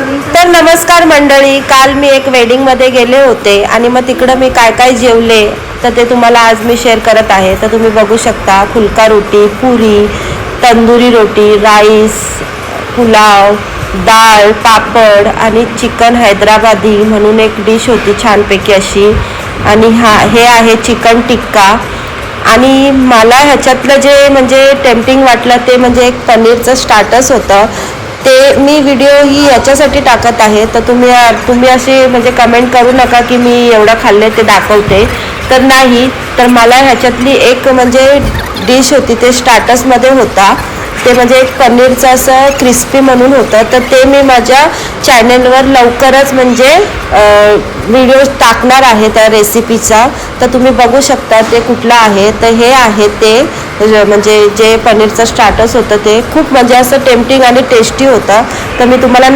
तर नमस्कार मंडळी, काल मी एक वेडिंगमध्ये गेले होते आणि मग तिकडं मी काय काय जेवले तर ते तुम्हाला आज मी शेअर करत आहे. तर तुम्ही बघू शकता, फुलका रोटी, पुरी, तंदुरी रोटी, राईस, पुलाव, डाळ, पापड आणि चिकन हैदराबादी म्हणून एक डिश होती छानपैकी अशी. आणि हे आहे चिकन टिक्का. आणि मला ह्याच्यातलं जे म्हणजे टेम्पटिंग वाटलं ते म्हणजे एक पनीरचं स्टार्टर्स होतं. ते मी व्हिडिओ ही याच्यासाठी टाकत आहे, तर तुम्ही असे म्हणजे कमेंट करू नका की मी एवढं खाल्ले ते दाखवते. तर नाही, तर मला ह्याच्यातली एक म्हणजे डिश होती, ते स्टार्टर्समध्ये होता. ते म्हणजे एक पनीरचं असं क्रिस्पी म्हणून होतं. तर ते मी माझ्या चॅनलवर लवकरच म्हणजे व्हिडिओ टाकणार आहे त्या रेसिपीचा. तर तुम्ही बघू शकता ते कुठलं आहे. तर हे आहे ते म्हणजे जे पनीरचं स्टार्टर्स होतं, ते खूप म्हणजे असं टेम्पटिंग आणि टेस्टी होतं. तर मी तुम्हाला